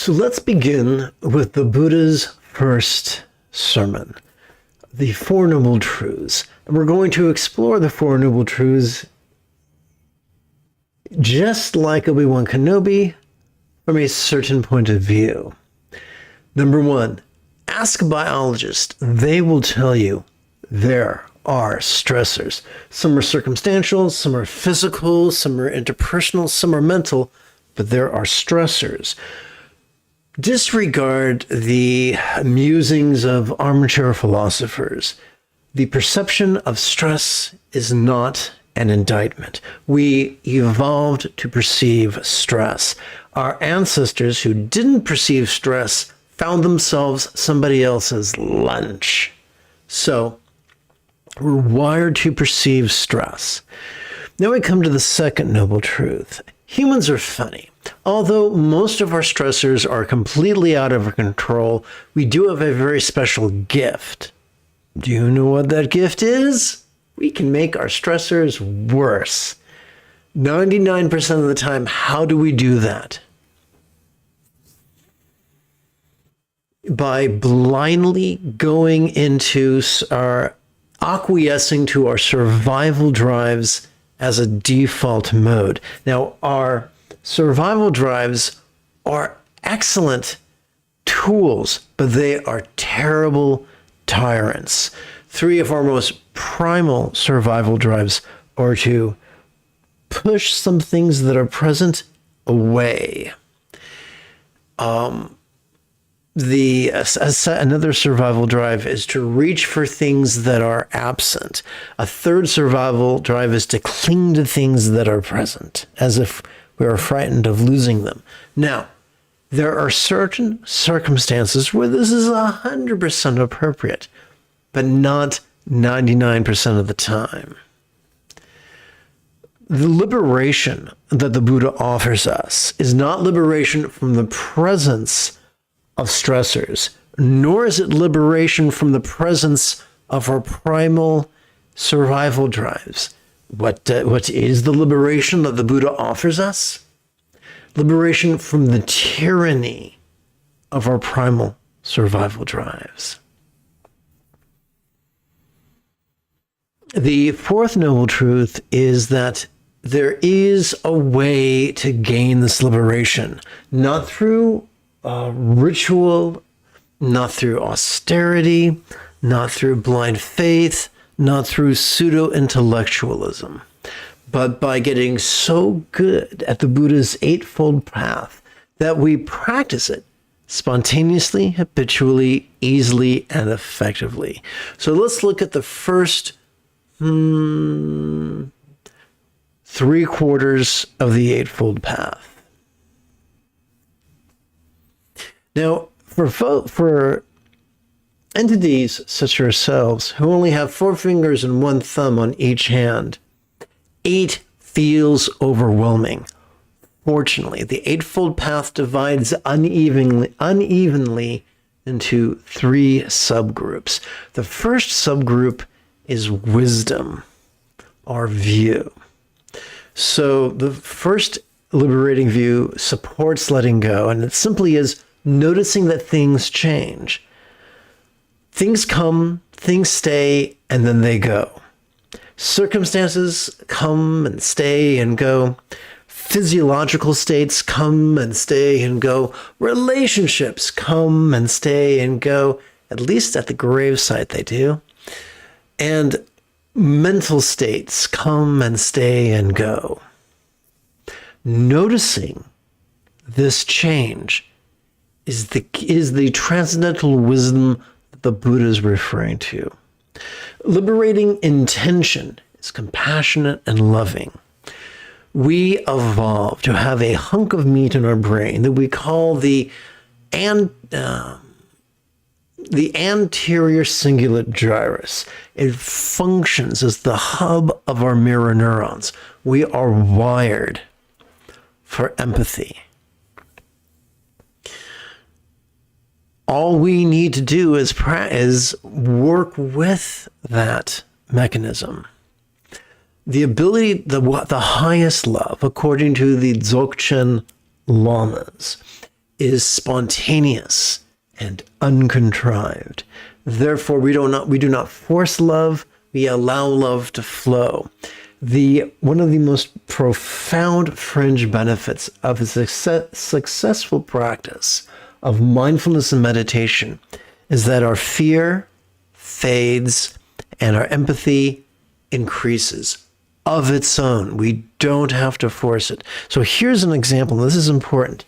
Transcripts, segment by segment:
So let's begin with the Buddha's first sermon, the Four Noble Truths. And we're going to explore the Four Noble Truths just like Obi-Wan Kenobi from a certain point of view. Number one, ask a biologist. They will tell you there are stressors. Some are circumstantial, some are physical, some are interpersonal, some are mental, but there are stressors. Disregard the musings of armchair philosophers. The perception of stress is not an indictment. We evolved to perceive stress. Our ancestors who didn't perceive stress found themselves somebody else's lunch. So we're wired to perceive stress. Now we come to the second noble truth. Humans are funny. Although most of our stressors are completely out of our control, we do have a very special gift. Do you know what that gift is? We can make our stressors worse. 99% of the time, how do we do that? By blindly going into acquiescing to our survival drives as a default mode. Now, our survival drives are excellent tools, but they are terrible tyrants. Three of our most primal survival drives are to push some things that are present away. Another survival drive is to reach for things that are absent. A third survival drive is to cling to things that are present, as if we are frightened of losing them. Now, there are certain circumstances where this is 100% appropriate, but not 99% of the time. The liberation that the Buddha offers us is not liberation from the presence of stressors, nor is it liberation from the presence of our primal survival drives. What is the liberation that the Buddha offers us? Liberation from the tyranny of our primal survival drives. The fourth noble truth is that there is a way to gain this liberation, not through ritual, not through austerity, not through blind faith, not through pseudo-intellectualism, but by getting so good at the Buddha's eightfold path that we practice it spontaneously, habitually, easily, and effectively. So let's look at the first 3/4 of the eightfold path. Now, for entities such as ourselves, who only have 4 fingers and 1 thumb on each hand, 8 feels overwhelming. Fortunately, the eightfold path divides unevenly into 3 subgroups. The first subgroup is wisdom, our view. So the first liberating view supports letting go, and it simply is noticing that things change. Things come, things stay, and then they go. Circumstances come and stay and go. Physiological states come and stay and go. Relationships come and stay and go. At least at the gravesite they do. And mental states come and stay and go. Noticing this change is the transcendental wisdom that the Buddha is referring to. Liberating intention is compassionate and loving. We evolve to have a hunk of meat in our brain that we call the anterior cingulate gyrus. It functions as the hub of our mirror neurons. We are wired for empathy. All we need to do is work with that mechanism. The ability, the highest love, according to the Dzogchen Lamas, is spontaneous and uncontrived. Therefore, we do not force love, we allow love to flow. One of the most profound fringe benefits of a successful practice of mindfulness and meditation is that our fear fades and our empathy increases of its own. We don't have to force it. So here's an example. This is important.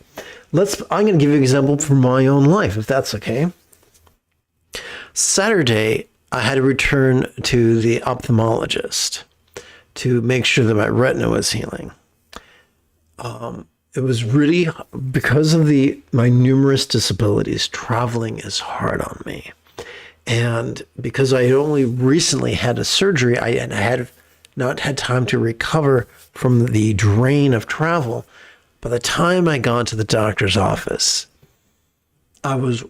I'm going to give you an example from my own life, if that's okay. Saturday, I had to return to the ophthalmologist to make sure that my retina was healing. It was really, because of my numerous disabilities, traveling is hard on me. And because I had only recently had a surgery, I had not had time to recover from the drain of travel. By the time I got to the doctor's office, I was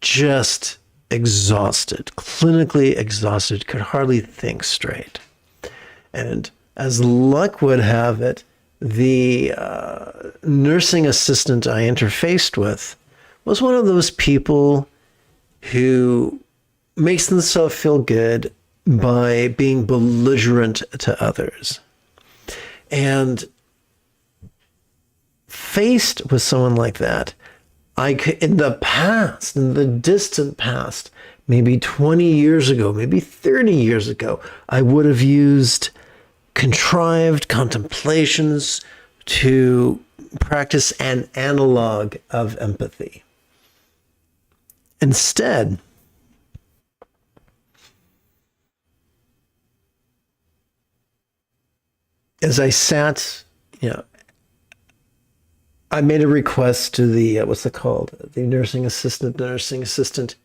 just exhausted, clinically exhausted, could hardly think straight. And as luck would have it, the nursing assistant I interfaced with was one of those people who makes themselves feel good by being belligerent to others. And faced with someone like that, in the distant past, maybe 20 years ago, maybe 30 years ago, I would have used contrived contemplations to practice an analog of empathy. Instead, as I sat, I made a request to the, the nursing assistant. The nursing assistant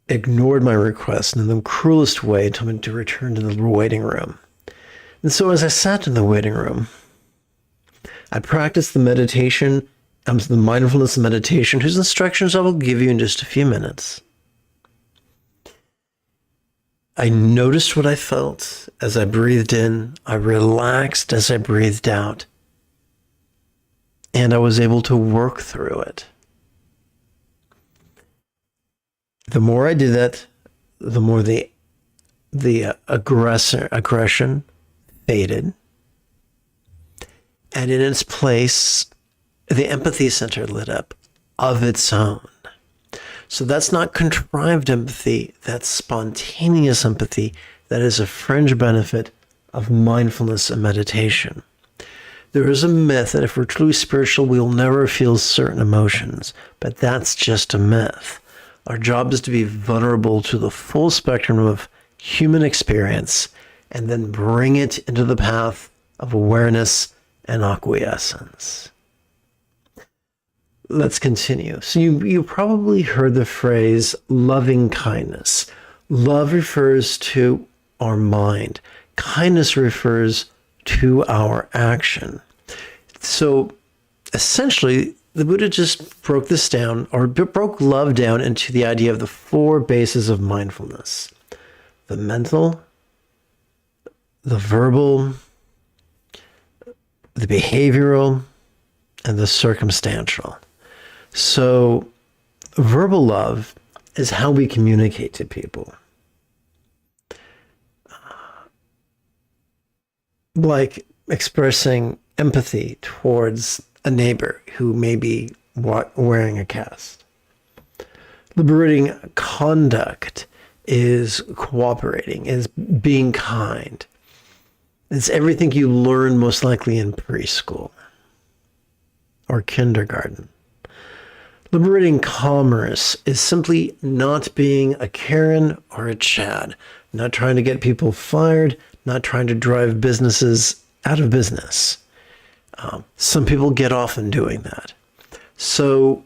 ignored my request and in the cruelest way told me to return to the waiting room. And so as I sat in the waiting room, I practiced the meditation, the mindfulness meditation, whose instructions I will give you in just a few minutes. I noticed what I felt as I breathed in. I relaxed as I breathed out. And I was able to work through it. The more I did that, the more the aggression faded. And in its place, the empathy center lit up of its own. So that's not contrived empathy, that's spontaneous empathy. That is a fringe benefit of mindfulness and meditation. There is a myth that if we're truly spiritual, we'll never feel certain emotions, but that's just a myth. Our job is to be vulnerable to the full spectrum of human experience and then bring it into the path of awareness and acquiescence. Let's continue. So you probably heard the phrase loving kindness. Love refers to our mind. Kindness refers to our action. So essentially, the Buddha just broke this down, or broke love down into the idea of the four bases of mindfulness: the mental, the verbal, the behavioral, and the circumstantial. So verbal love is how we communicate to people. Like expressing empathy towards a neighbor who may be wearing a cast. Liberating conduct is cooperating, is being kind. It's everything you learn most likely in preschool or kindergarten. Liberating commerce is simply not being a Karen or a Chad, not trying to get people fired, not trying to drive businesses out of business. Some people get off in doing that. So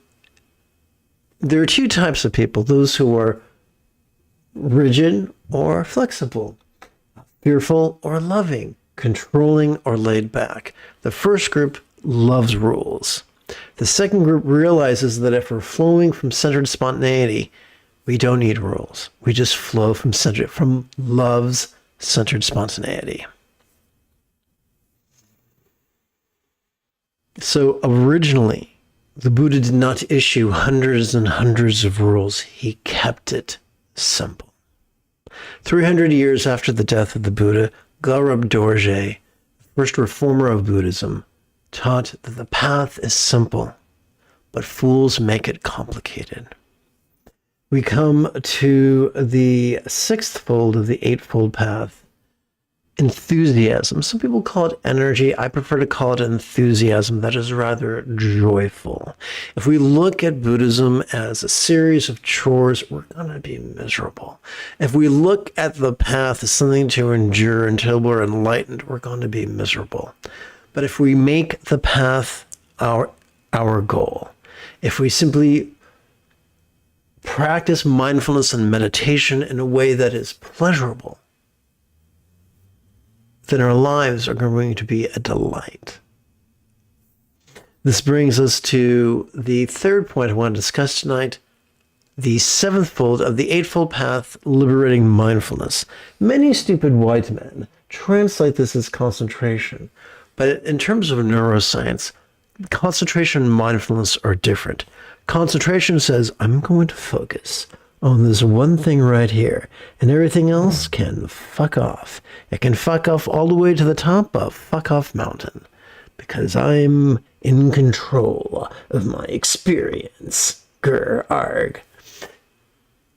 there are two types of people: those who are rigid or flexible, fearful or loving, controlling or laid back. The first group loves rules. The second group realizes that if we're flowing from centered spontaneity, we don't need rules. We just flow from love's centered spontaneity. So originally, The Buddha did not issue hundreds and hundreds of rules. He kept it simple. 300 years after the death of the Buddha, Gaurab Dorje, first reformer of Buddhism, taught that the path is simple, but fools make it complicated. We come to the sixth fold of the eightfold path, enthusiasm. Some people call it energy. I prefer to call it enthusiasm. That is rather joyful. If we look at Buddhism as a series of chores, we're going to be miserable. If we look at the path as something to endure until we're enlightened, we're going to be miserable. But if we make the path our goal, if we simply practice mindfulness and meditation in a way that is pleasurable, then our lives are going to be a delight. This brings us to the third point I want to discuss tonight, the seventh fold of the eightfold path, liberating mindfulness. Many stupid white men translate this as concentration, but in terms of neuroscience, concentration and mindfulness are different. Concentration says, I'm going to focus on this one thing right here, and everything else can fuck off. It can fuck off all the way to the top of fuck off mountain, because I'm in control of my experience. Grr, arg.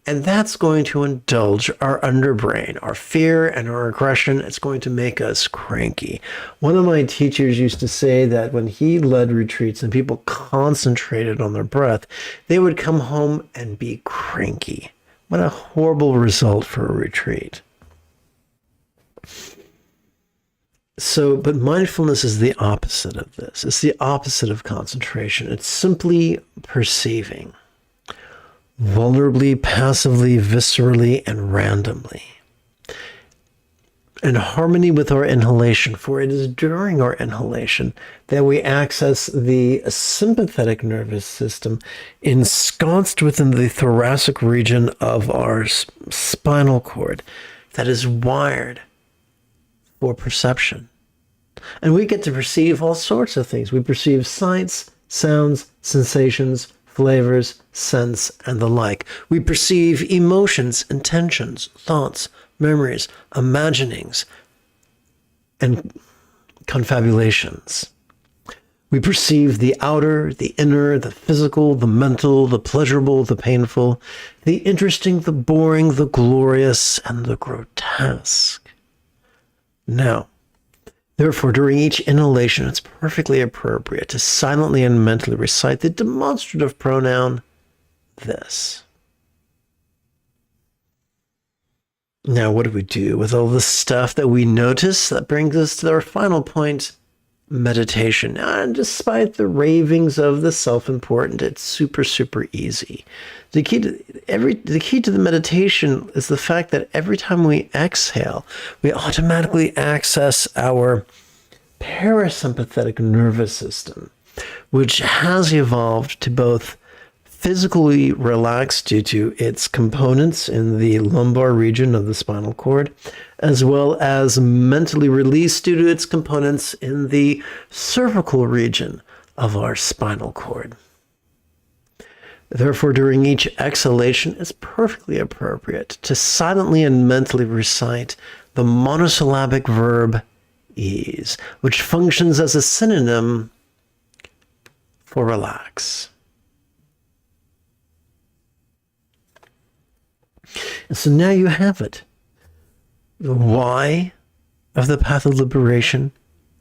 And that's going to indulge our underbrain, our fear and our aggression. It's going to make us cranky. One of my teachers used to say that when he led retreats and people concentrated on their breath, they would come home and be cranky. What a horrible result for a retreat. But mindfulness is the opposite of this. It's the opposite of concentration. It's simply perceiving. Vulnerably, passively, viscerally, and randomly. In harmony with our inhalation, for it is during our inhalation that we access the sympathetic nervous system ensconced within the thoracic region of our spinal cord that is wired for perception. And we get to perceive all sorts of things. We perceive sights, sounds, sensations, flavors, scents, and the like. We perceive emotions, intentions, thoughts, memories, imaginings, and confabulations. We perceive the outer, the inner, the physical, the mental, the pleasurable, the painful, the interesting, the boring, the glorious, and the grotesque. Now, therefore, during each inhalation, it's perfectly appropriate to silently and mentally recite the demonstrative pronoun, this. Now, what do we do with all this stuff that we notice? That brings us to our final point, meditation. And despite the ravings of the self-important, it's super, super easy. The key to the meditation is the fact that every time we exhale, we automatically access our parasympathetic nervous system, which has evolved to both physically relax due to its components in the lumbar region of the spinal cord, as well as mentally release due to its components in the cervical region of our spinal cord. Therefore, during each exhalation, it's perfectly appropriate to silently and mentally recite the monosyllabic verb ease, which functions as a synonym for relax. And so now you have it. The why of the path of liberation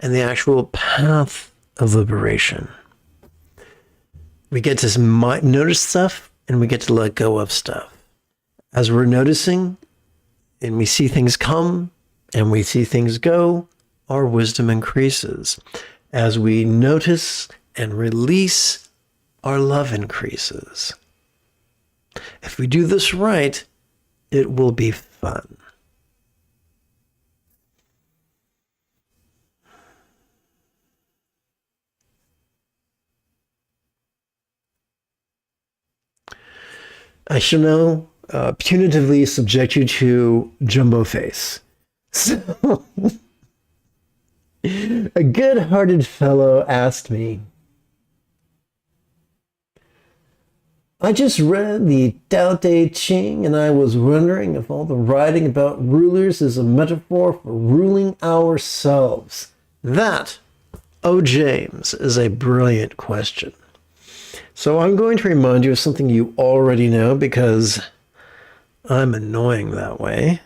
and the actual path of liberation. We get to notice stuff and we get to let go of stuff. As we're noticing and we see things come and we see things go, our wisdom increases. As we notice and release, our love increases. If we do this right, it will be fun. I shall now punitively subject you to jumbo face. So, a good-hearted fellow asked me, I just read the Tao Te Ching and I was wondering if all the writing about rulers is a metaphor for ruling ourselves. That, oh James, is a brilliant question. So I'm going to remind you of something you already know because I'm annoying that way.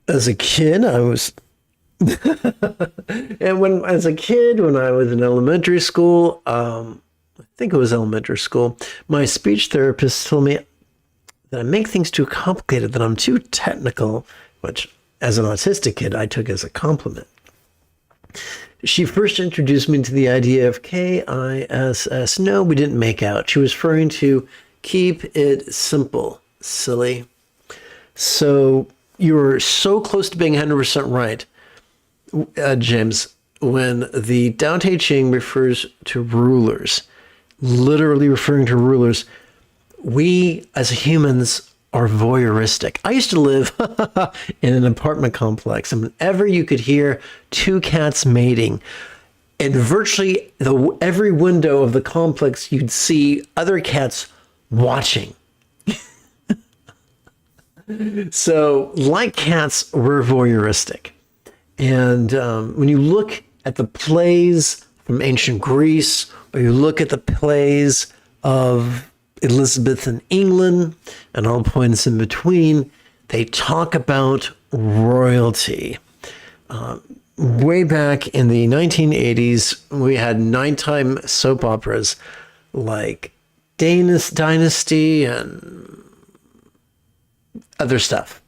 As a kid, I was... and when I was in elementary school, I think it was elementary school, my speech therapist told me that I make things too complicated, that I'm too technical, which as an autistic kid, I took as a compliment. She first introduced me to the idea of KISS. No, we didn't make out. She was referring to keep it simple, silly. So you're so close to being 100% right, James, when the Tao Te Ching refers to rulers, literally referring to rulers, we as humans are voyeuristic. I used to live in an apartment complex, and whenever you could hear two cats mating, in virtually every window of the complex, you'd see other cats watching. So, like cats, we're voyeuristic. And when you look at the plays from ancient Greece, or you look at the plays of Elizabethan England and all points in between, they talk about royalty. Way back in the 1980s, we had nighttime soap operas like Dynasty and other stuff.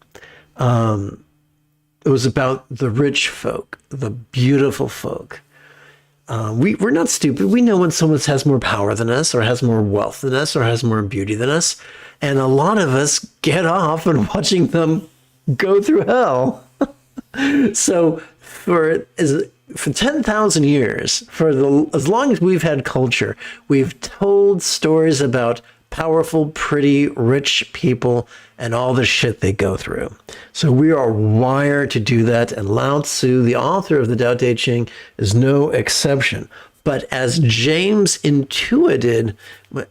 It was about the rich folk, the beautiful folk. We're not stupid. We know when someone has more power than us, or has more wealth than us, or has more beauty than us. And a lot of us get off on watching them go through hell. So for 10,000 years, as long as we've had culture, we've told stories about powerful, pretty, rich people and all the shit they go through. So we are wired to do that, and Lao Tzu, the author of the Tao Te Ching, is no exception. But as James intuited,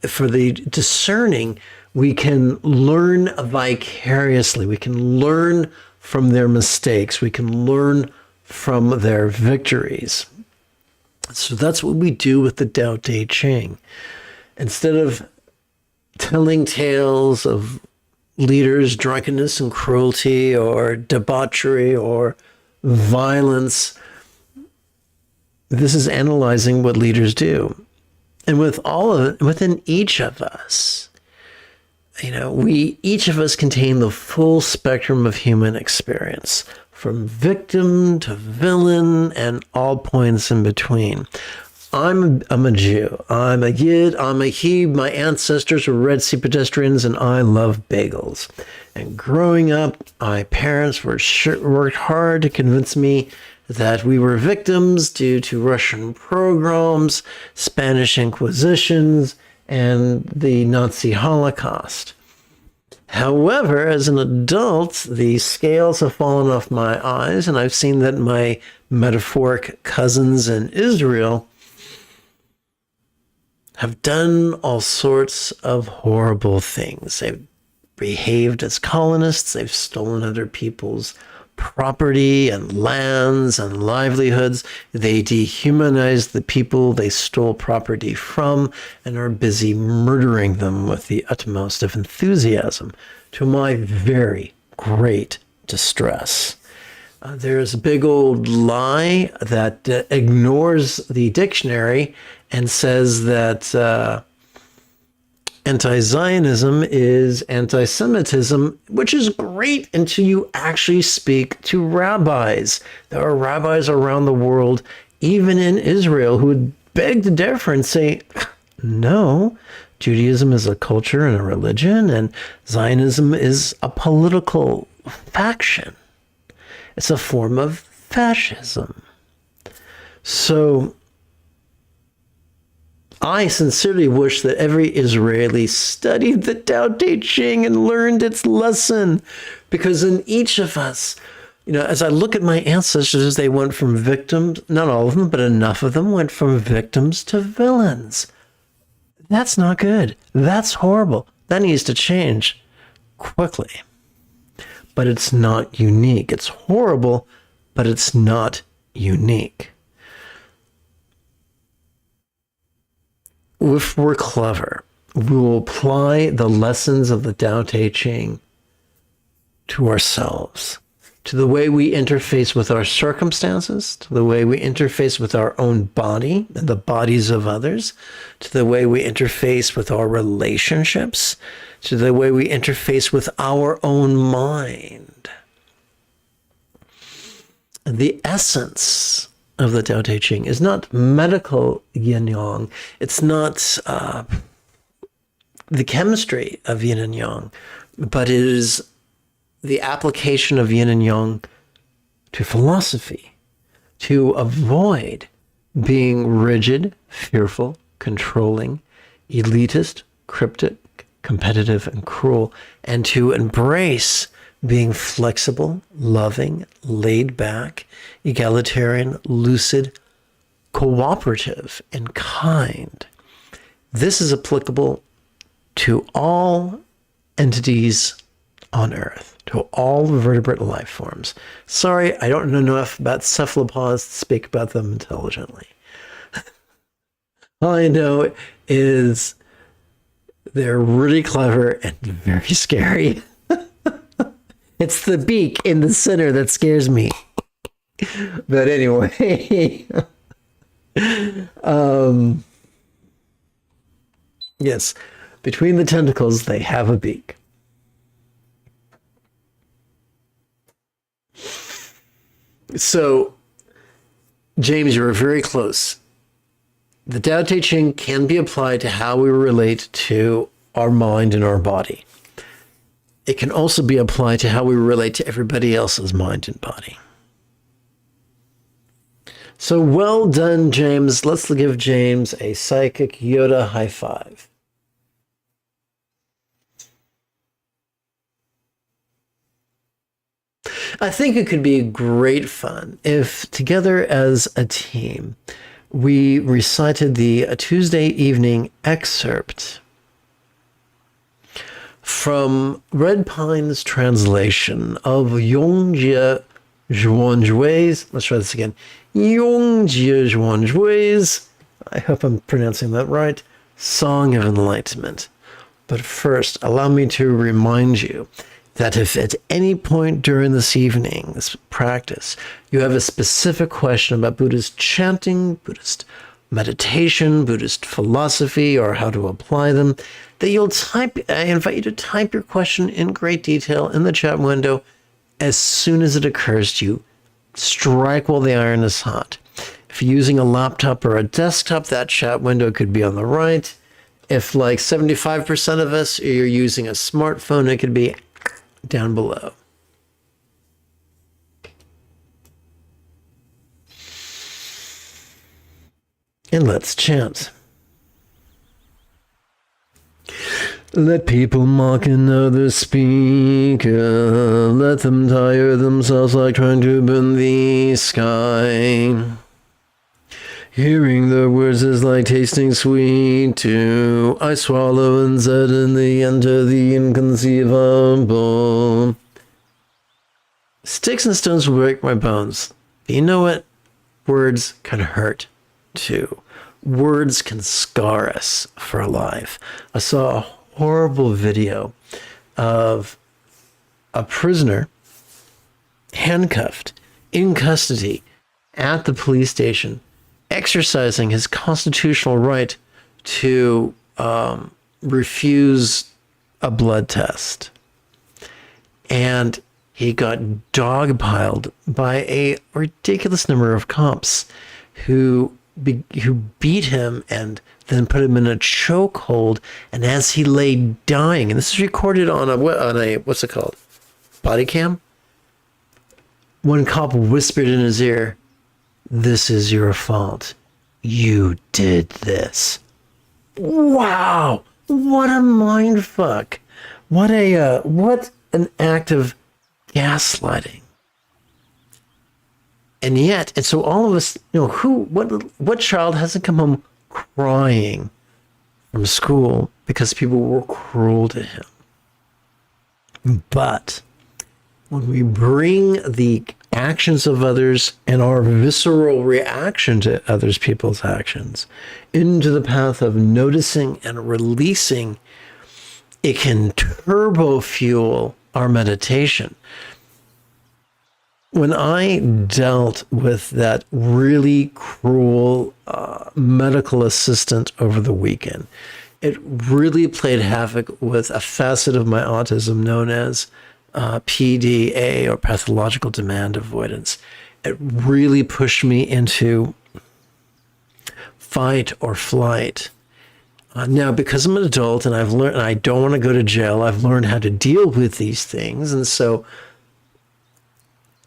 for the discerning, we can learn vicariously. We can learn from their mistakes. We can learn from their victories. So that's what we do with the Tao Te Ching. Instead of telling tales of leaders' drunkenness and cruelty or debauchery or violence, this is analyzing what leaders do. And with all of it, within each of us, each of us contain the full spectrum of human experience, from victim to villain and all points in between. I'm a Jew. I'm a Yid. I'm a he. My ancestors were Red Sea pedestrians, and I love bagels. And growing up, my parents worked hard to convince me that we were victims due to Russian pogroms, Spanish Inquisitions, and the Nazi Holocaust. However, as an adult, the scales have fallen off my eyes, and I've seen that my metaphoric cousins in Israel have done all sorts of horrible things. They've behaved as colonists. They've stolen other people's property and lands and livelihoods. They dehumanized the people they stole property from and are busy murdering them with the utmost of enthusiasm, to my very great distress. There's a big old lie that ignores the dictionary and says that anti-Zionism is anti-Semitism, which is great until you actually speak to rabbis. There are rabbis around the world, even in Israel, who would beg to differ and say, no, Judaism is a culture and a religion, and Zionism is a political faction. It's a form of fascism. So I sincerely wish that every Israeli studied the Tao Te Ching and learned its lesson, because in each of us, as I look at my ancestors, they went from victims, not all of them, but enough of them went from victims to villains. That's not good. That's horrible. That needs to change quickly. But it's not unique. It's horrible, but it's not unique. If we're clever, we will apply the lessons of the Tao Te Ching to ourselves, to the way we interface with our circumstances, to the way we interface with our own body and the bodies of others, to the way we interface with our relationships, to the way we interface with our own mind. The essence of the Tao Te Ching is not medical yin yang. It's not the chemistry of yin and yang, but it is the application of yin and yang to philosophy, to avoid being rigid, fearful, controlling, elitist, cryptic, competitive, and cruel, and to embrace being flexible, loving, laid back, egalitarian, lucid, cooperative, and kind. This is applicable to all entities on Earth, to all vertebrate life forms. Sorry, I don't know enough about cephalopods to speak about them intelligently. All I know is they're really clever and very scary. It's the beak in the center that scares me. But anyway, yes, between the tentacles, they have a beak. So, James, you were very close. The Tao Te Ching can be applied to how we relate to our mind and our body. It can also be applied to how we relate to everybody else's mind and body. So well done, James. Let's give James a psychic Yoda high five. I think it could be great fun if together as a team we recited the Tuesday evening excerpt from Red Pine's translation of Yongjie Zhuangjui's, let's try this again, Yongjie Zhuangjui's, I hope I'm pronouncing that right, Song of Enlightenment. But first, allow me to remind you that if at any point during this evening, this practice, you have a specific question about Buddhist chanting, Buddhist meditation, Buddhist philosophy, or how to apply them, that you'll type, I invite you to type your question in great detail in the chat window as soon as it occurs to you. Strike while the iron is hot. If you're using a laptop or a desktop, that chat window could be on the right. If like 75% of us, you're using a smartphone, it could be down below. And let's chant. Let people mock another speaker. Let them tire themselves like trying to burn the sky. Hearing their words is like tasting sweet too. I swallow and suddenly enter the inconceivable. Sticks and stones will break my bones. But you know what? Words can hurt too. Words can scar us for life. I saw a horrible video of a prisoner handcuffed in custody at the police station, exercising his constitutional right to refuse a blood test. And he got dogpiled by a ridiculous number of cops who beat him and then put him in a chokehold. And as he lay dying, and this is recorded on a what's it called? Body cam? One cop whispered in his ear, "This is your fault. You did this." Wow, what a mind fuck. What an act of gaslighting. And yet, and so all of us, what child hasn't come home crying from school because people were cruel to him? But when we bring the actions of others and our visceral reaction to others people's actions into the path of noticing and releasing, it can turbo fuel our meditation. When I dealt with that really cruel medical assistant over the weekend, it really played havoc with a facet of my autism known as PDA, or pathological demand avoidance. It really pushed me into fight or flight. Now, because I'm an adult and I've learned, and I don't want to go to jail, I've learned how to deal with these things. And so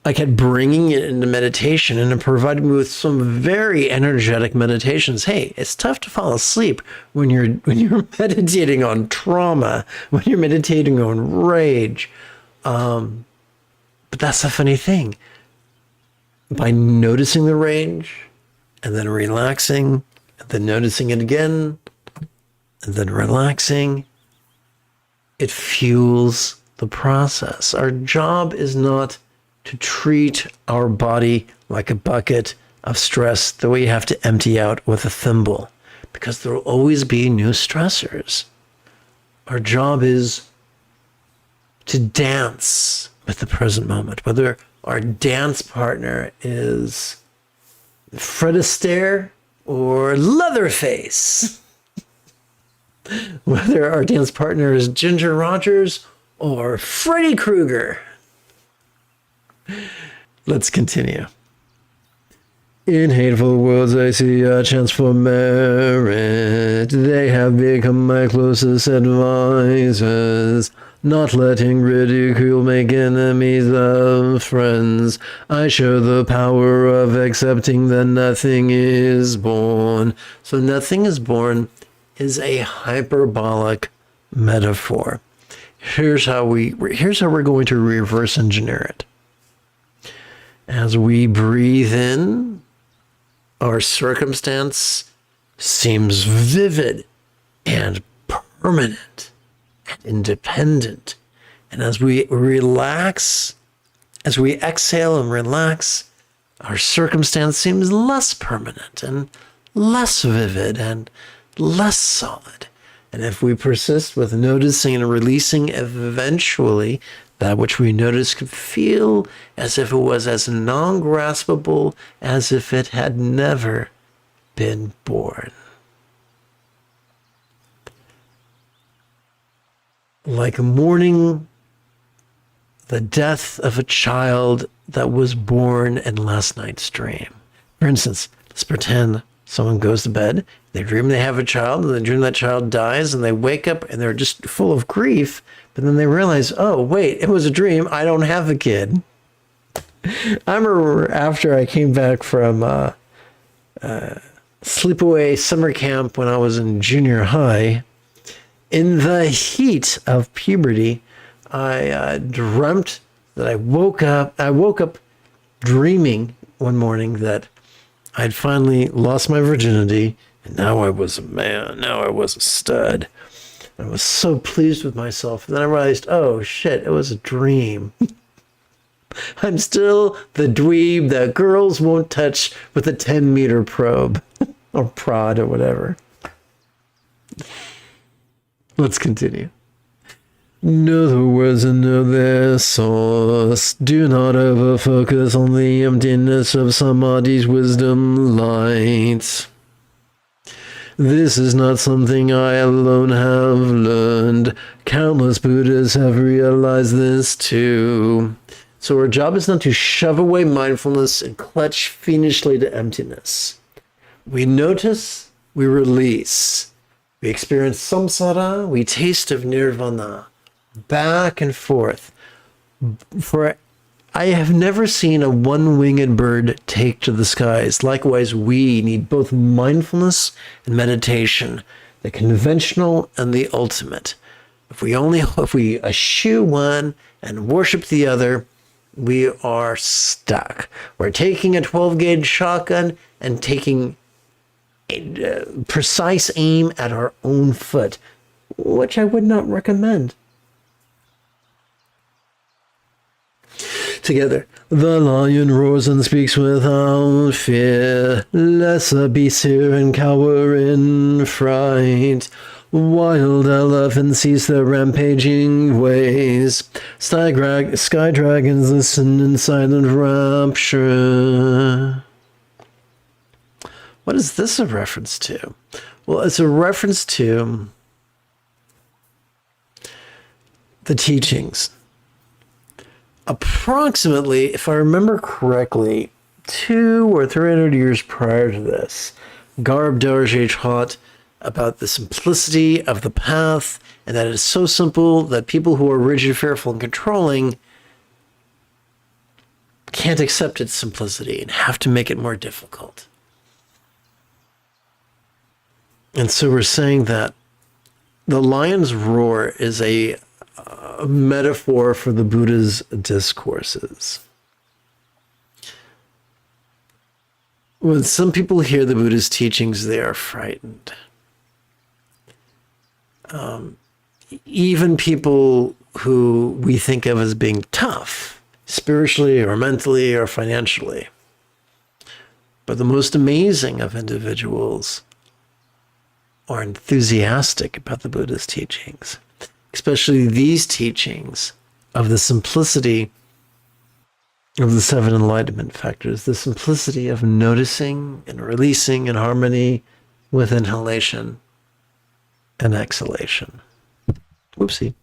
I kept bringing it into meditation, and it provided me with some very energetic meditations. Hey, it's tough to fall asleep when you're meditating on trauma, when you're meditating on rage. But that's the funny thing. By noticing the rage, and then relaxing, and then noticing it again, and then relaxing, it fuels the process. Our job is not to treat our body like a bucket of stress that we have to empty out with a thimble, because there will always be new stressors. Our job is to dance with the present moment, whether our dance partner is Fred Astaire or Leatherface, whether our dance partner is Ginger Rogers or Freddy Krueger. Let's continue. In hateful words, I see a chance for merit. They have become my closest advisors. Not letting ridicule make enemies of friends. I show the power of accepting that nothing is born. So nothing is born is a hyperbolic metaphor. Here's how we're going to reverse engineer it. As we breathe in, our circumstance seems vivid and permanent and independent. And as we relax, as we exhale and relax, our circumstance seems less permanent and less vivid and less solid. And if we persist with noticing and releasing, eventually that which we notice could feel as if it was as non-graspable as if it had never been born. Like mourning the death of a child that was born in last night's dream. For instance, let's pretend someone goes to bed, they dream they have a child, and they dream that child dies, and they wake up and they're just full of grief, but then they realize, oh, wait, it was a dream, I don't have a kid. I remember after I came back from sleepaway summer camp when I was in junior high, in the heat of puberty, I dreamt that I woke up dreaming one morning that I'd finally lost my virginity, and now I was a man. Now I was a stud. I was so pleased with myself. And then I realized, oh shit, it was a dream. I'm still the dweeb that girls won't touch with a 10-meter probe or prod or whatever. Let's continue. Know the words and know their source. Do not ever focus on the emptiness of somebody's wisdom light. This is not something I alone have learned. Countless Buddhas have realized this too. So our job is not to shove away mindfulness and clutch fiendishly to emptiness. We notice, we release. We experience samsara, we taste of nirvana. Back and forth. For I have never seen a one-winged bird take to the skies. Likewise, we need both mindfulness and meditation the conventional and the ultimate. If we eschew one and worship the other, we are stuck. We're taking a 12-gauge shotgun and taking a precise aim at our own foot, which I would not recommend. Together. The lion roars and speaks without fear. Lesser beasts hear and cower in fright. Wild elephants cease their rampaging ways. Sky dragons listen in silent rapture. What is this a reference to? Well, it's a reference to the teachings. Approximately, if I remember correctly, 200 or 300 years prior to this, Garb Dorje taught about the simplicity of the path, and that it is so simple that people who are rigid, fearful, and controlling can't accept its simplicity and have to make it more difficult. And so we're saying that the lion's roar is a metaphor for the Buddha's discourses. When some people hear the Buddha's teachings, they are frightened. Even people who we think of as being tough, spiritually or mentally or financially. But the most amazing of individuals are enthusiastic about the Buddha's teachings, especially these teachings of the simplicity of the 7 enlightenment factors, the simplicity of noticing and releasing in harmony with inhalation and exhalation. Whoopsie.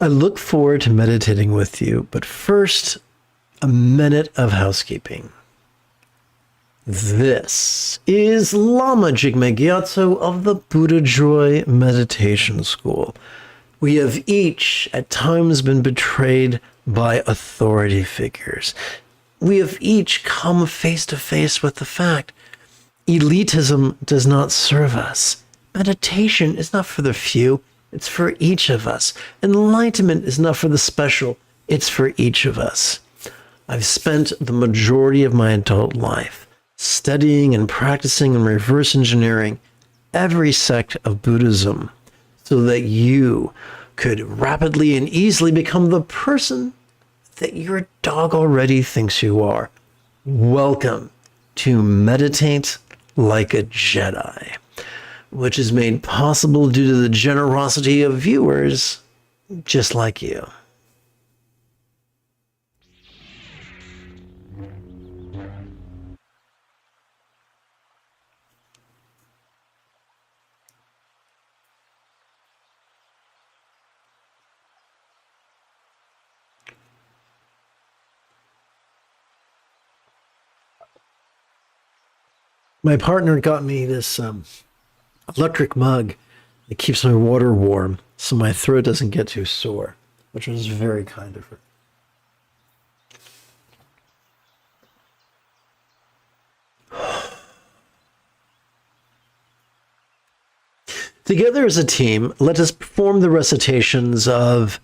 I look forward to meditating with you, but first, a minute of housekeeping. This is Lama Jigme Gyatso of the Buddha Joy Meditation School. We have each at times been betrayed by authority figures. We have each come face to face with the fact elitism does not serve us. Meditation is not for the few, it's for each of us. Enlightenment is not for the special, it's for each of us. I've spent the majority of my adult life studying and practicing and reverse engineering every sect of Buddhism so that you could rapidly and easily become the person that your dog already thinks you are. Welcome to Meditate Like a Jedi, which is made possible due to the generosity of viewers just like you. My partner got me this electric mug that keeps my water warm so my throat doesn't get too sore, which was very kind of her. Together as a team, let us perform the recitations of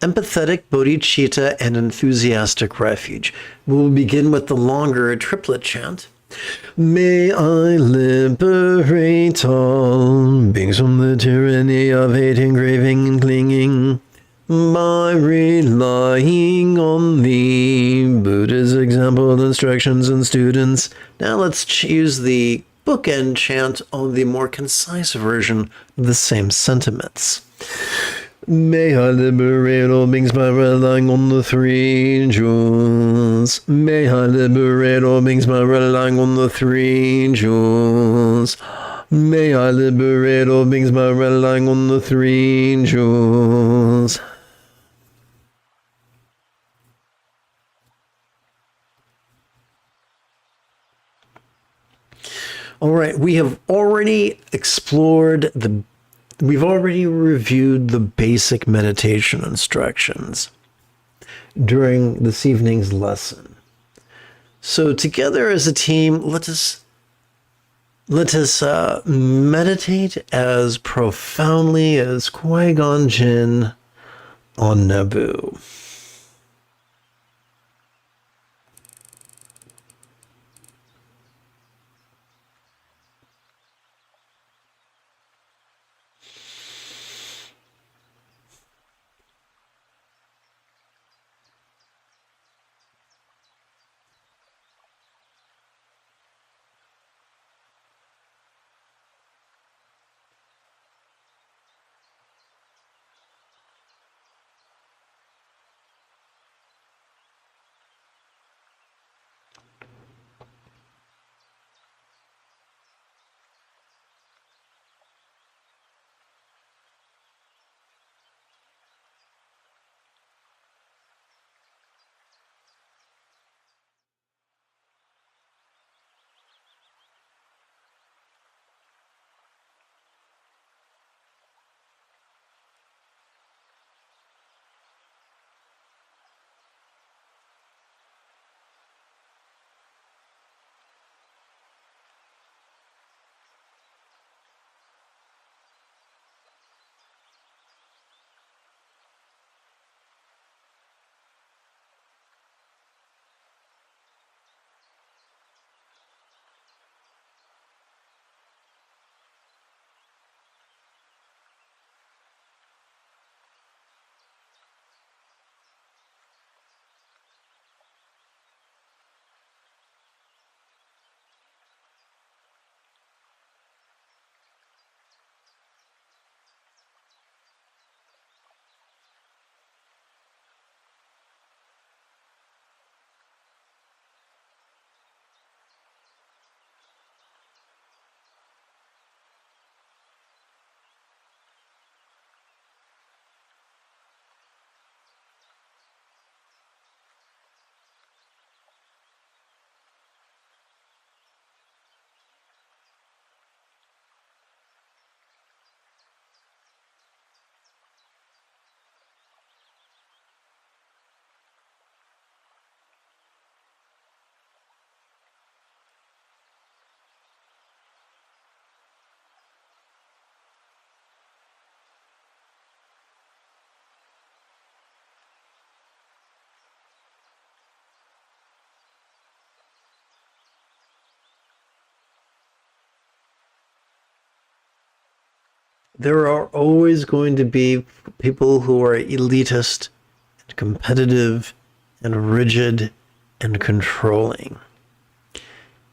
Empathetic Bodhicitta and Enthusiastic Refuge. We will begin with the longer triplet chant. May I liberate all beings from the tyranny of hating, craving, and clinging by relying on the Buddha's example, instructions, and students. Now let's choose the bookend chant on the more concise version of the same sentiments. May I liberate all beings by relying on the 3 jewels. May I liberate all beings by relying on the 3 jewels. May I liberate all beings by relying on the 3 jewels. All right, we have already explored the We've already reviewed the basic meditation instructions during this evening's lesson. So together as a team, let us meditate as profoundly as Qui-Gon Jinn on Naboo. There are always going to be people who are elitist and competitive and rigid and controlling.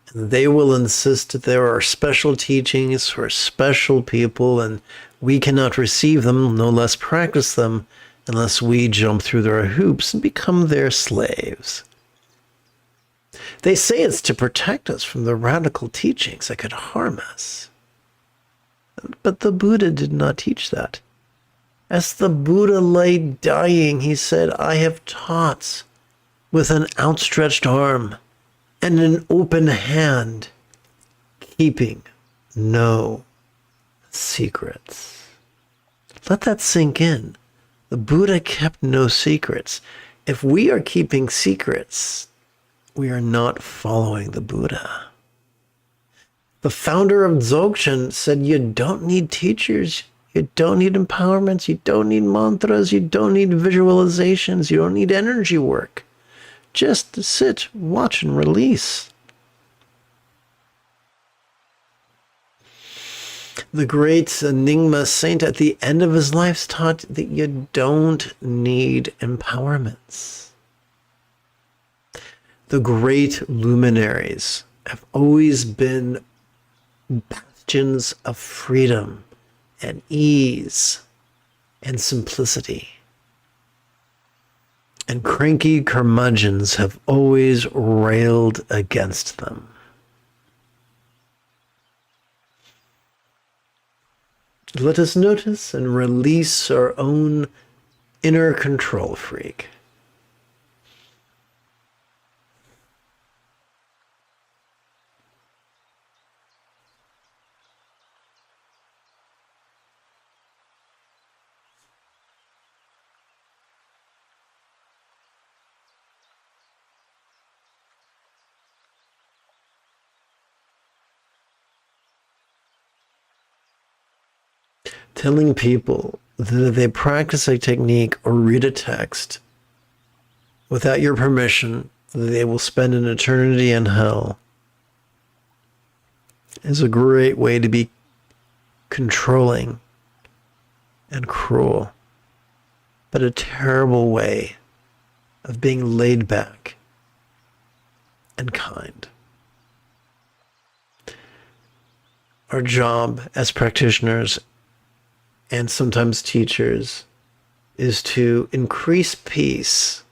And they will insist that there are special teachings for special people and we cannot receive them, no less practice them, unless we jump through their hoops and become their slaves. They say it's to protect us from the radical teachings that could harm us. But the Buddha did not teach that. As the Buddha lay dying, he said, I have taught with an outstretched arm and an open hand, keeping no secrets. Let that sink in. The Buddha kept no secrets. If we are keeping secrets, we are not following the Buddha. The founder of Dzogchen said you don't need teachers, you don't need empowerments, you don't need mantras, you don't need visualizations, you don't need energy work. Just sit, watch, and release. The great Nyingma saint at the end of his life taught that you don't need empowerments. The great luminaries have always been bastions of freedom and ease and simplicity. And cranky curmudgeons have always railed against them. Let us notice and release our own inner control freak. telling people that if they practice a technique or read a text without your permission, they will spend an eternity in hell is a great way to be controlling and cruel, but a terrible way of being laid back and kind. Our job as practitioners and sometimes teachers is to increase peace,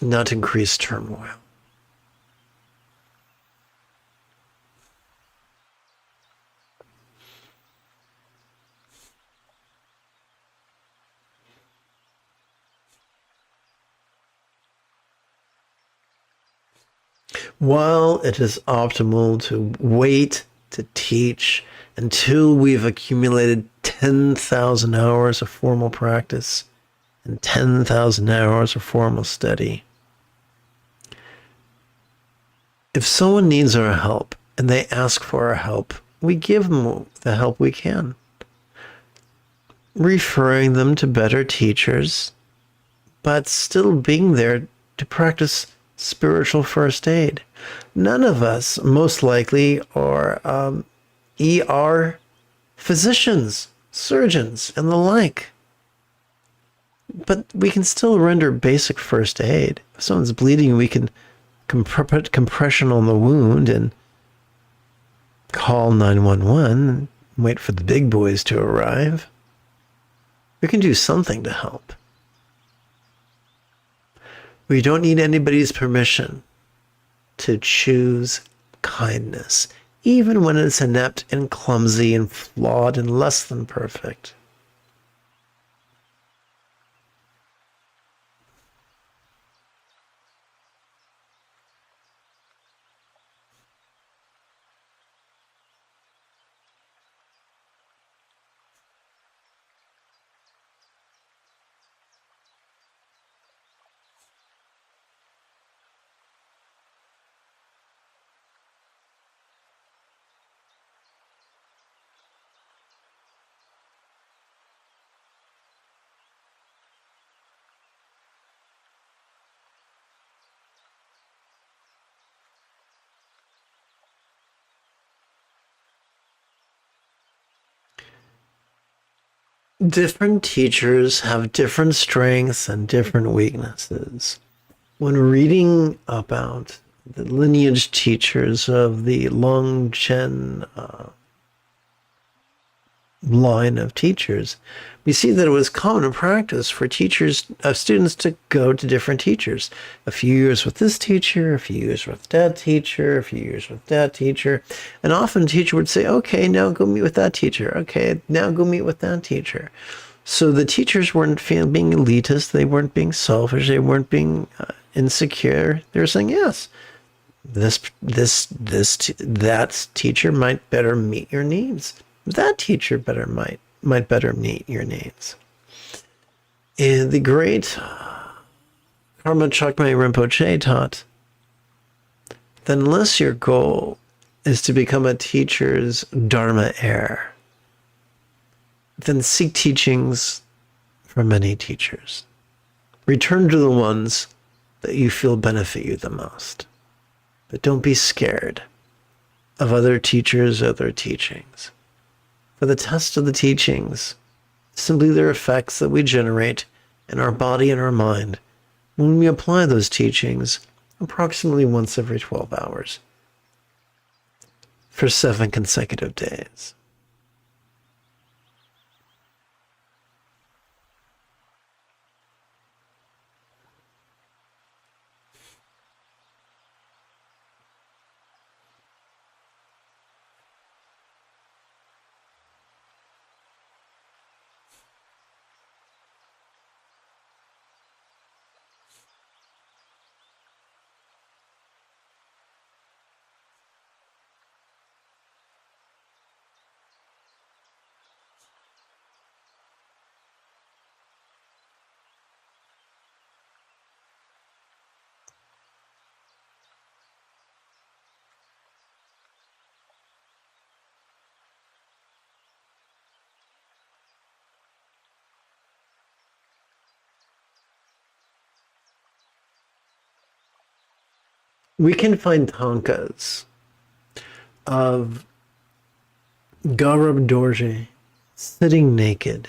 not increase turmoil. While it is optimal to wait to teach until we've accumulated 10,000 hours of formal practice and 10,000 hours of formal study, if someone needs our help and they ask for our help, we give them the help we can, referring them to better teachers, but still being there to practice spiritual first aid. None of us, most likely, are ER physicians, surgeons, and the like. But we can still render basic first aid. If someone's bleeding, we can put compression on the wound and call 911 and wait for the big boys to arrive. We can do something to help. We don't need anybody's permission to choose kindness, even when it's inept and clumsy and flawed and less than perfect. Different teachers have different strengths and different weaknesses. When reading about the lineage teachers of the Long Chen line of teachers, we see that it was common practice for students to go to different teachers. A few years with this teacher, a few years with that teacher, a few years with that teacher. And often the teacher would say, okay, now go meet with that teacher. Okay, now go meet with that teacher. So the teachers weren't being elitist. They weren't being selfish. They weren't being insecure. They were saying, yes, that teacher might better meet your needs. That teacher might better meet your needs. And the great Karma Chakmay Rinpoche taught that unless your goal is to become a teacher's Dharma heir, then seek teachings from many teachers. Return to the ones that you feel benefit you the most. But don't be scared of other teachers, other teachings. For the test of the teachings, simply their effects that we generate in our body and our mind when we apply those teachings approximately once every 12 hours for 7 consecutive days. We can find tankas of Garab Dorje sitting naked,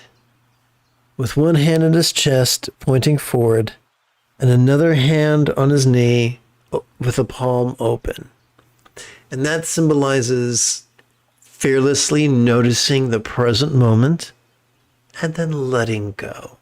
with one hand on his chest pointing forward, and another hand on his knee with a palm open. And that symbolizes fearlessly noticing the present moment and then letting go.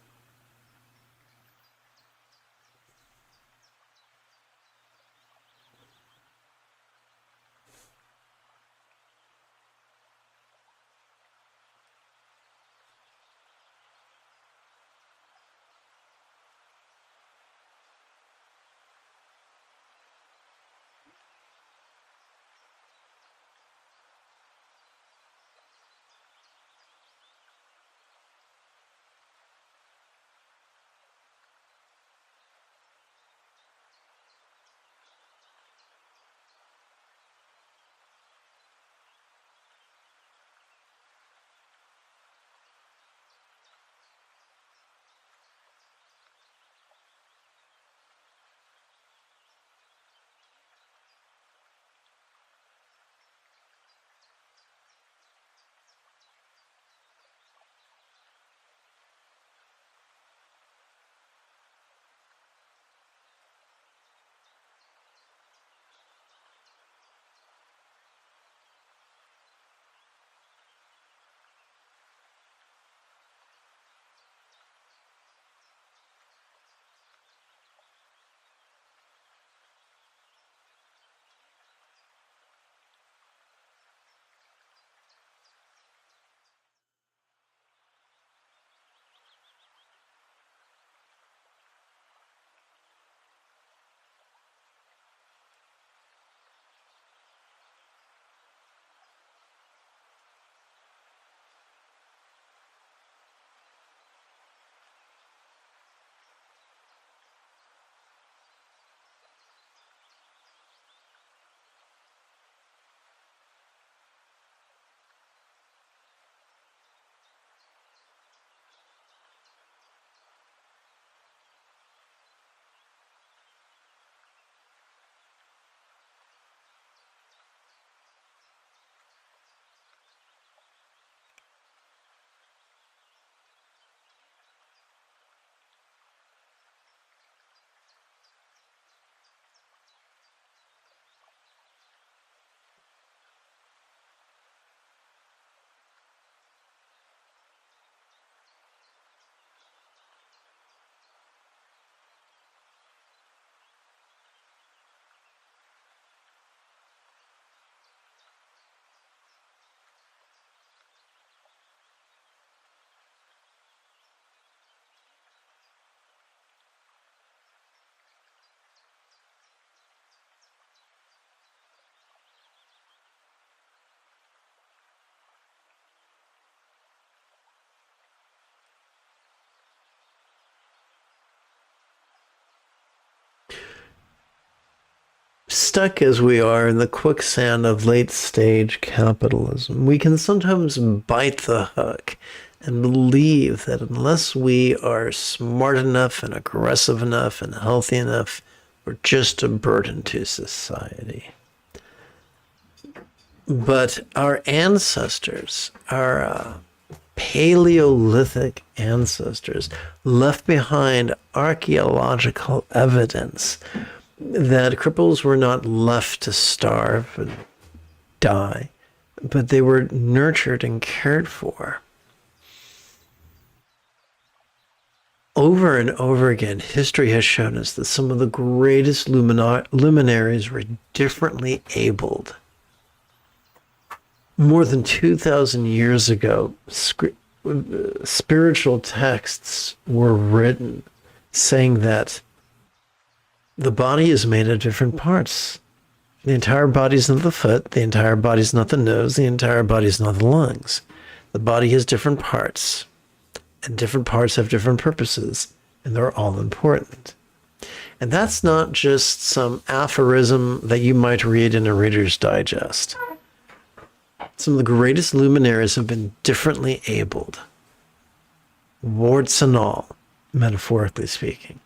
Stuck as we are in the quicksand of late stage capitalism, we can sometimes bite the hook and believe that unless we are smart enough and aggressive enough and healthy enough, we're just a burden to society. But our ancestors, our Paleolithic ancestors, left behind archaeological evidence that cripples were not left to starve and die, but they were nurtured and cared for. Over and over again, history has shown us that some of the greatest luminaries were differently abled. More than 2,000 years ago, spiritual texts were written saying that the body is made of different parts. The entire body is not the foot, the entire body is not the nose, the entire body is not the lungs. The body has different parts, and different parts have different purposes, and they're all important. And that's not just some aphorism that you might read in a Reader's Digest. Some of the greatest luminaries have been differently abled, warts and all, metaphorically speaking.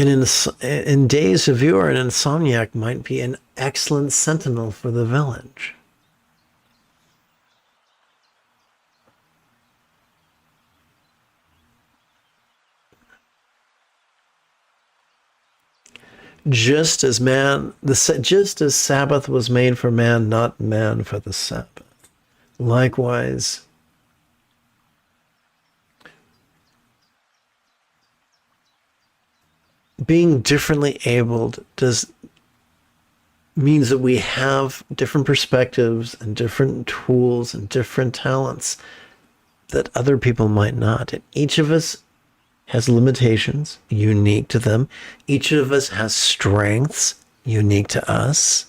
And in days of yore, an insomniac might be an excellent sentinel for the village. Just as Sabbath was made for man, not man for the Sabbath. Likewise, being differently abled means that we have different perspectives and different tools and different talents that other people might not. And each of us has limitations unique to them. Each of us has strengths unique to us.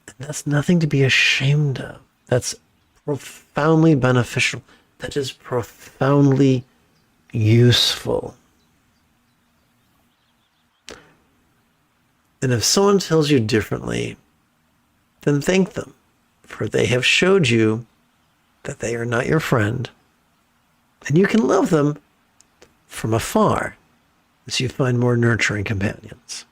And that's nothing to be ashamed of. That's profoundly beneficial. That is profoundly useful. And if someone tells you differently, then thank them, for they have showed you that they are not your friend. And you can love them from afar as you find more nurturing companions.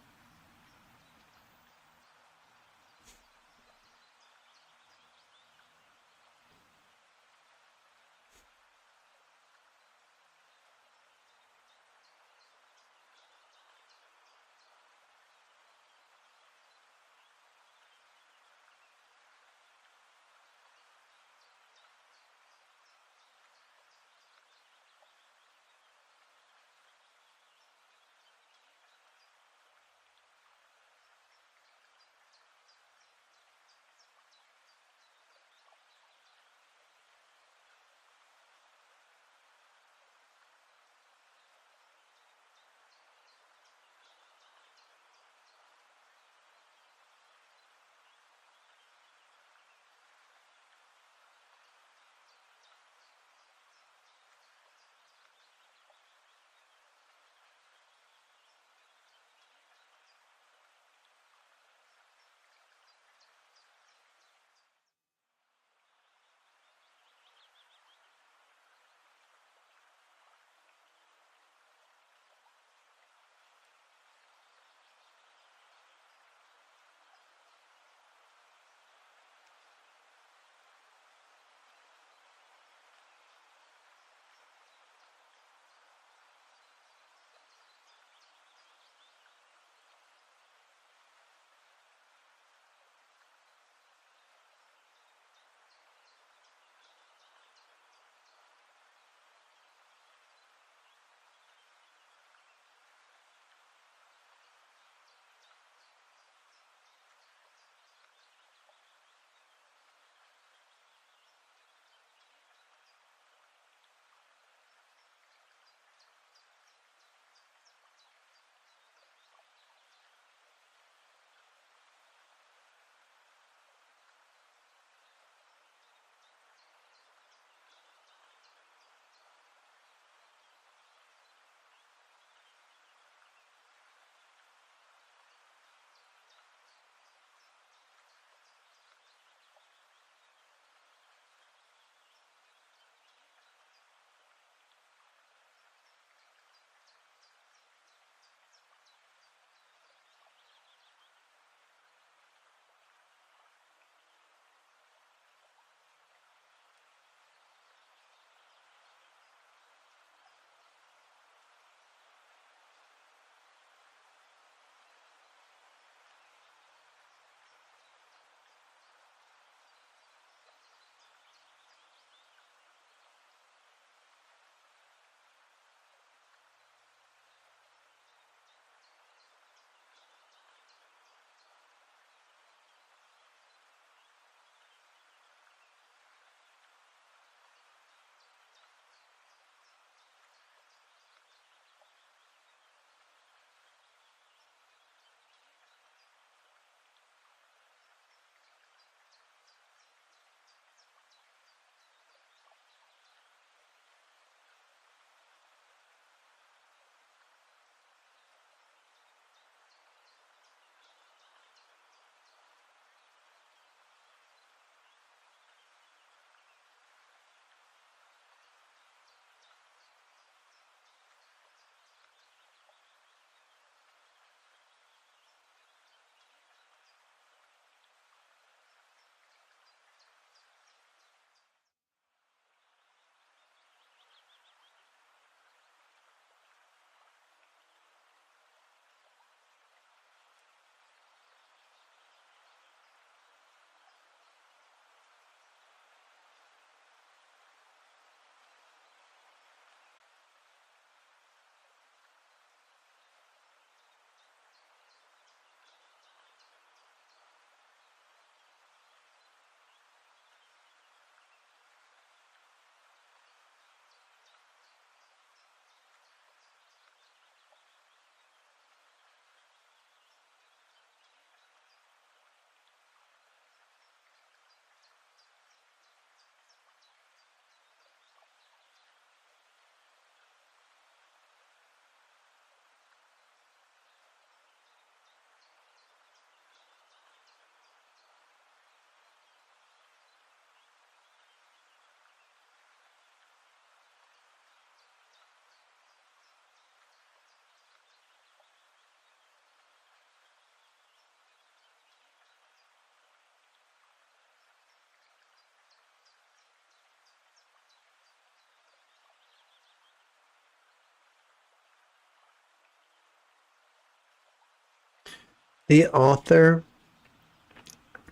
The author,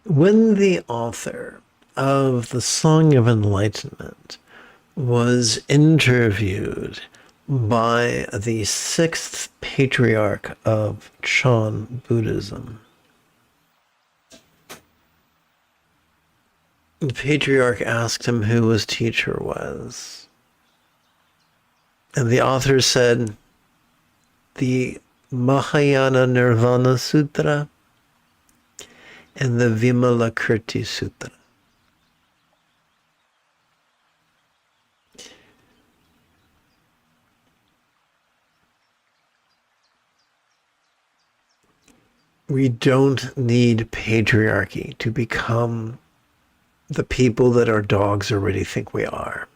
when the author of the Song of Enlightenment was interviewed by the sixth patriarch of Chan Buddhism, the patriarch asked him who his teacher was. And the author said, the Mahayana Nirvana Sutra and the Vimalakirti Sutra. We don't need patriarchy to become the people that our dogs already think we are.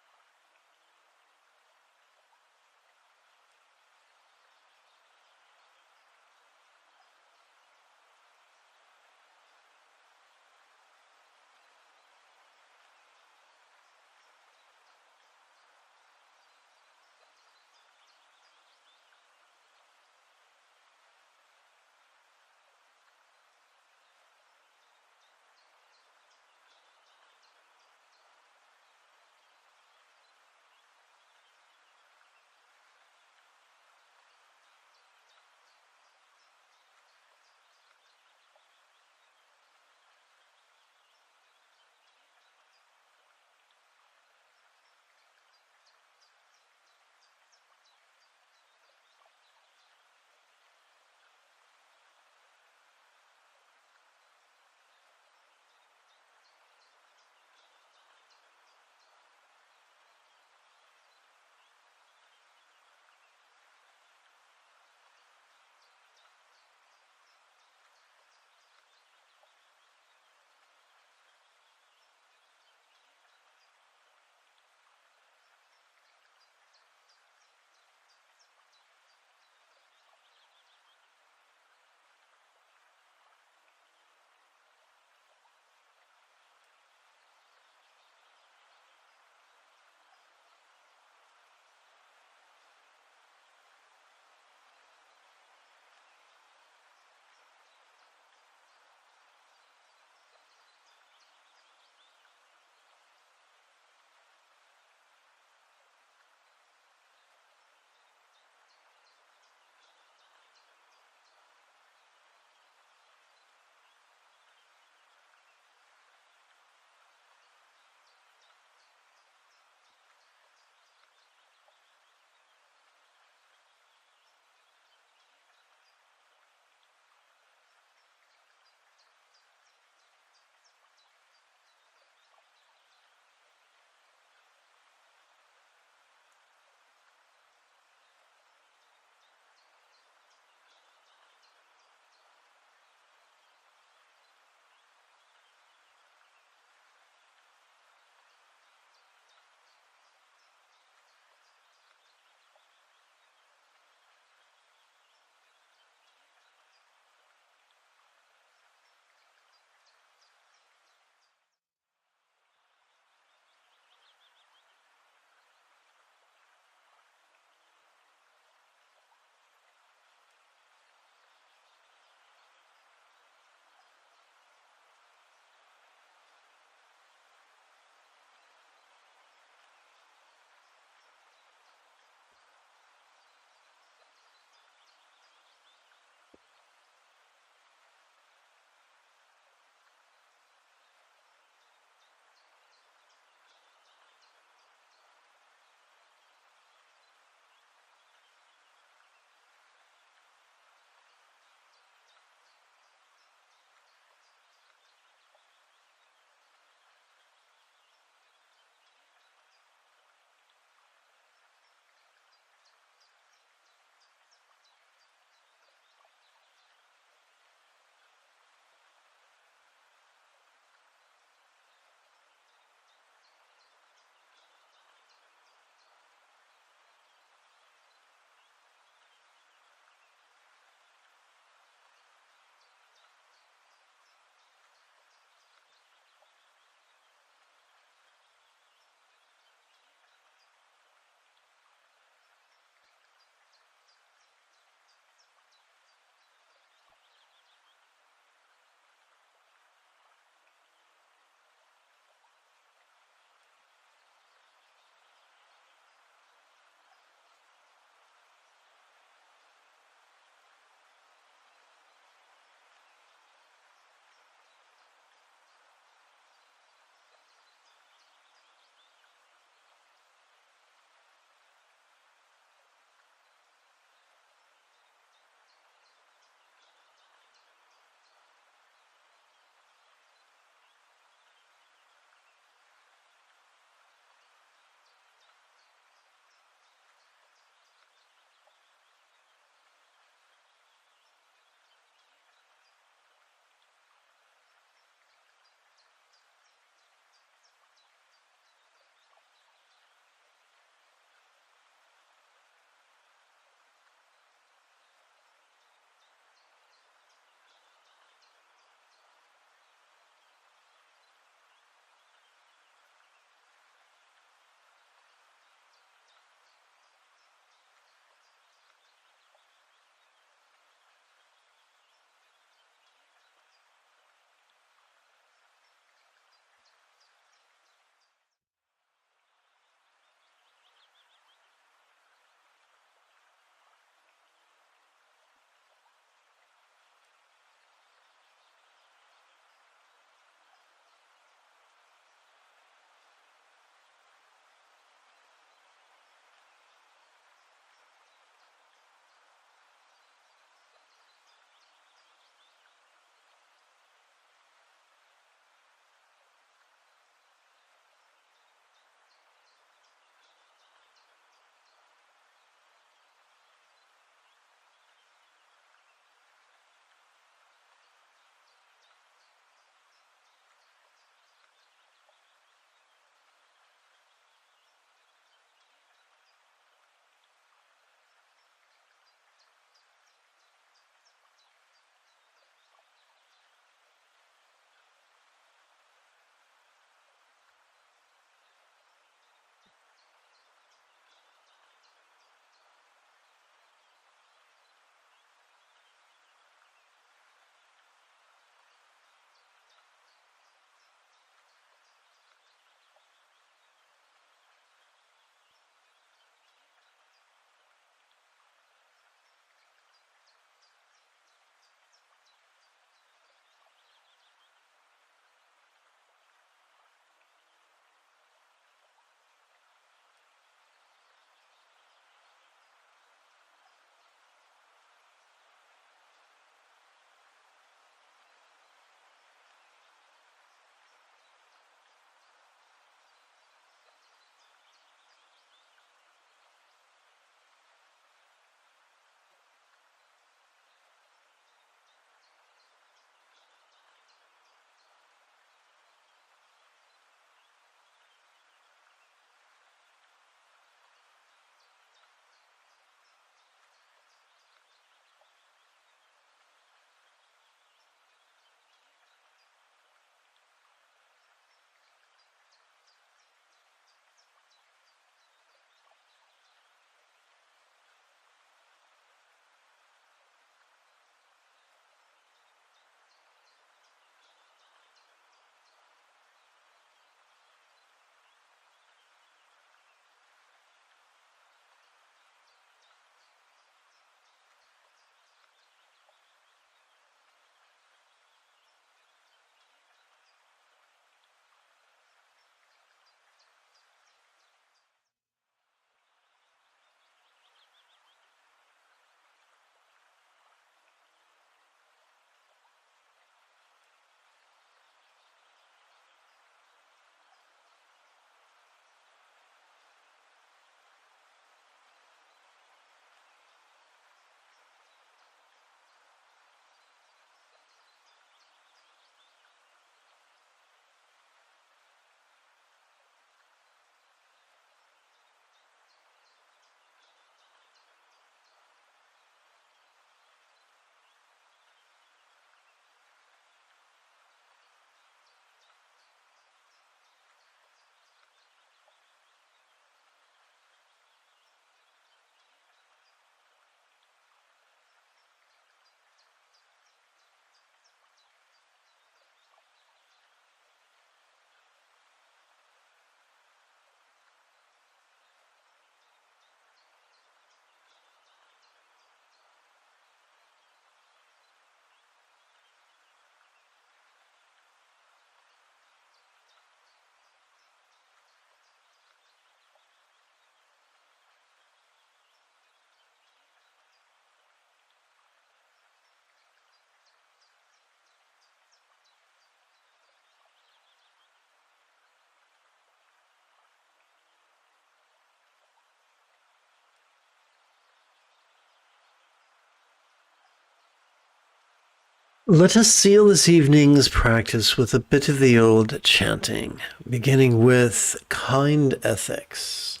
Let us seal this evening's practice with a bit of the old chanting, beginning with kind ethics.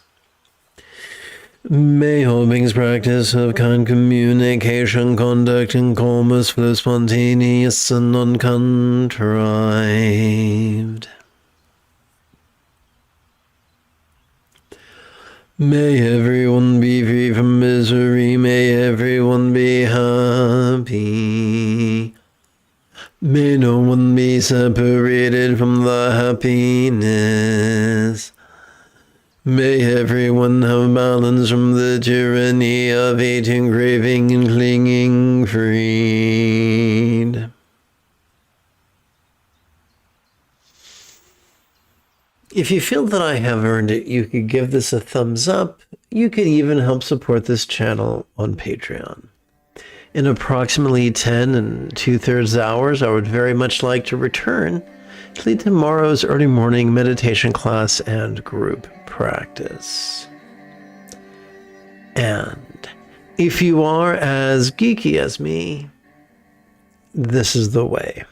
May all beings practice of kind communication, conduct, and calmness flow spontaneous and uncontrived. May everyone be free from misery. May everyone be happy. May no one be separated from the happiness. May everyone have balance from the tyranny of hating, craving, and clinging freed. If you feel that I have earned it, you could give this a thumbs up. You could even help support this channel on Patreon. In approximately 10 2/3 hours, I would very much like to return to lead tomorrow's early morning meditation class and group practice. And if you are as geeky as me, this is the way.